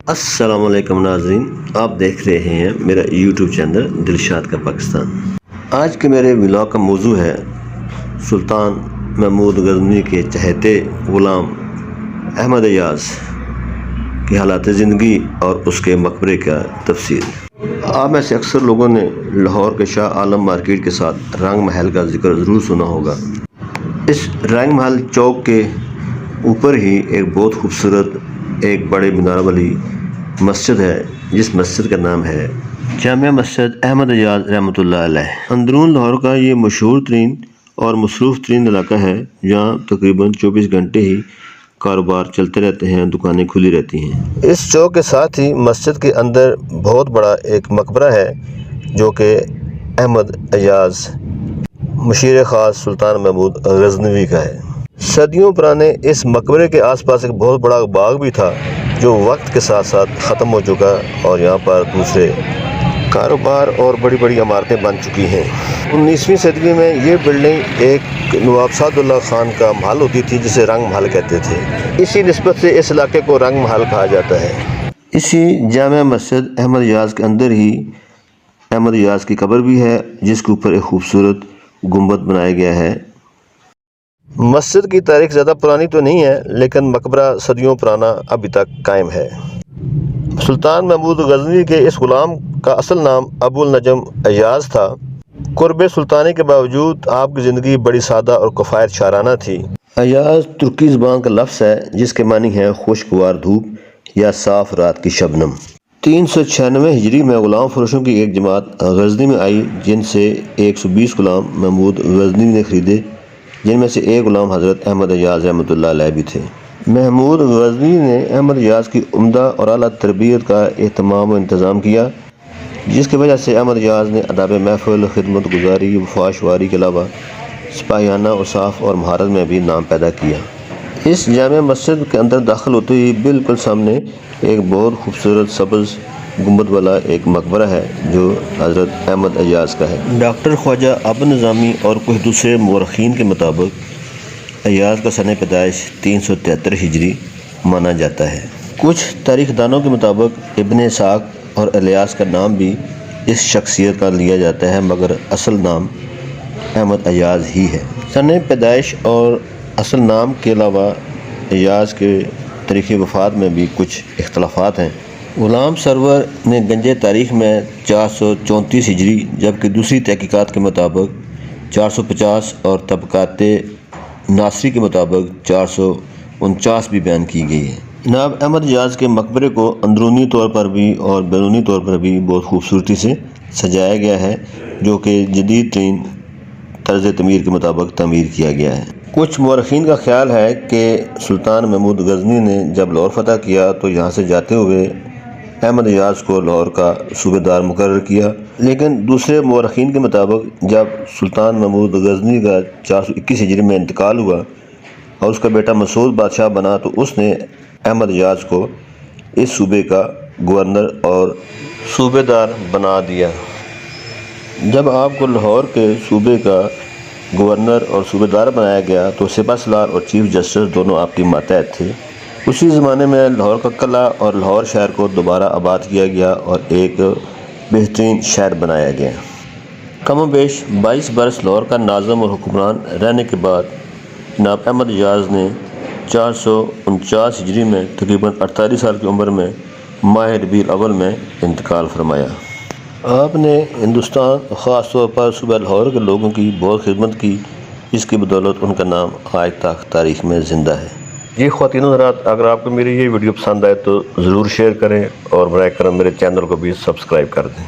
السلام علیکم ناظرین، آپ دیکھ رہے ہیں میرا یوٹیوب چینل دلشاد کا پاکستان۔ آج کے میرے ولاگ کا موضوع ہے سلطان محمود غزنوی کے چہیتے غلام احمد ایاز کی حالات زندگی اور اس کے مقبرے کا تفصیل۔ آپ میں سے اکثر لوگوں نے لاہور کے شاہ عالم مارکیٹ کے ساتھ رنگ محل کا ذکر ضرور سنا ہوگا۔ اس رنگ محل چوک کے اوپر ہی ایک بہت خوبصورت ایک بڑے مینار والی مسجد ہے، جس مسجد کا نام ہے جامع مسجد احمد ایاز رحمۃ اللہ علیہ۔ اندرون لاہور کا یہ مشہور ترین اور مصروف ترین علاقہ ہے، جہاں تقریباً 24 گھنٹے ہی کاروبار چلتے رہتے ہیں، دکانیں کھلی رہتی ہیں۔ اس چوک کے ساتھ ہی مسجد کے اندر بہت بڑا ایک مقبرہ ہے، جو کہ احمد ایاز مشیر خاص سلطان محمود غزنوی کا ہے۔ صدیوں پرانے اس مقبرے کے آس پاس ایک بہت بڑا باغ بھی تھا، جو وقت کے ساتھ ساتھ ختم ہو چکا اور یہاں پر دوسرے کاروبار اور بڑی بڑی عمارتیں بن چکی ہیں۔ 19ویں صدی میں یہ بلڈنگ ایک نواب سعد اللہ خان کا محل ہوتی تھی، جسے رنگ محل کہتے تھے۔ اسی نسبت سے اس علاقے کو رنگ محل کہا جاتا ہے۔ اسی جامع مسجد احمد ایاز کے اندر ہی احمد ایاز کی قبر بھی ہے، جس کے اوپر ایک خوبصورت گنبد بنایا گیا ہے۔ مسجد کی تاریخ زیادہ پرانی تو نہیں ہے، لیکن مقبرہ صدیوں پرانا ابھی تک قائم ہے۔ سلطان محمود غزنوی کے اس غلام کا اصل نام ابو النجم ایاز تھا۔ قرب سلطانی کے باوجود آپ کی زندگی بڑی سادہ اور کفایت شارانہ تھی۔ ایاز ترکی زبان کا لفظ ہے، جس کے معنی ہے خوشگوار دھوپ یا صاف رات کی شبنم۔ 396 ہجری میں غلام فروشوں کی ایک جماعت غزنی میں آئی، جن سے 120 غلام محمود غزنوی نے خریدے، جن میں سے ایک غلام حضرت احمد ایاز رحمۃ اللہ علیہ بھی تھے۔ محمود غزنوی نے احمد ایاز کی عمدہ اور اعلیٰ تربیت کا اہتمام و انتظام کیا، جس کی وجہ سے احمد ایاز نے آداب محفل، خدمت گزاری، وفاشواری کے علاوہ سپاہیانہ اوصاف اور مہارت میں بھی نام پیدا کیا۔ اس جامع مسجد کے اندر داخل ہوتے ہی بالکل سامنے ایک بہت خوبصورت سبز گنبد والا ایک مقبرہ ہے، جو حضرت احمد ایاز کا ہے۔ ڈاکٹر خواجہ ابو نظامی اور کچھ دوسرے مورخین کے مطابق ایاز کا سن پیدائش 373 ہجری مانا جاتا ہے۔ کچھ تاریخ دانوں کے مطابق ابن اسحاق اور الیاس کا نام بھی اس شخصیت کا لیا جاتا ہے، مگر اصل نام احمد ایاز ہی ہے۔ سن پیدائش اور اصل نام کے علاوہ ایاز کے تاریخ وفات میں بھی کچھ اختلافات ہیں۔ غلام سرور نے گنج تاریخ میں 434 ہجری، جبکہ دوسری تحقیقات کے مطابق 450 اور طبقات ناصری کے مطابق 449 بھی بیان کی گئی ہے۔ جناب احمد ایاز کے مقبرے کو اندرونی طور پر بھی اور بیرونی طور پر بھی بہت خوبصورتی سے سجایا گیا ہے، جو کہ جدید ترین طرز تعمیر کے مطابق تعمیر کیا گیا ہے۔ کچھ مورخین کا خیال ہے کہ سلطان محمود غزنوی نے جب لاہور فتح کیا تو یہاں سے جاتے ہوئے احمد ایاز کو لاہور کا صوبے دار مقرر کیا، لیکن دوسرے مورخین کے مطابق جب سلطان محمود غزنوی کا 421 ہجری میں انتقال ہوا اور اس کا بیٹا مسعود بادشاہ بنا، تو اس نے احمد ایاز کو اس صوبے کا گورنر اور صوبے دار بنا دیا۔ جب آپ کو لاہور کے صوبے کا گورنر اور صوبے دار بنایا گیا تو سپہ سالار اور چیف جسٹس دونوں آپ کے ماتحت تھے۔ اسی زمانے میں لاہور کا قلعہ اور لاہور شہر کو دوبارہ آباد کیا گیا اور ایک بہترین شہر بنایا گیا۔ کم و بیش 22 برس لاہور کا ناظم اور حکمران رہنے کے بعد جناب احمد ایاز نے 449 ہجری میں تقریباً 48 سال کی عمر میں ماہ ربیع الاول میں انتقال فرمایا۔ آپ نے ہندوستان، خاص طور پر صوبہ لاہور کے لوگوں کی بہت خدمت کی، جس کی بدولت ان کا نام آج تک تاریخ میں زندہ ہے۔ جی خواتین و حضرات، اگر آپ کو میری یہ ویڈیو پسند آئے تو ضرور شیئر کریں اور برائے کرم میرے چینل کو بھی سبسکرائب کر دیں۔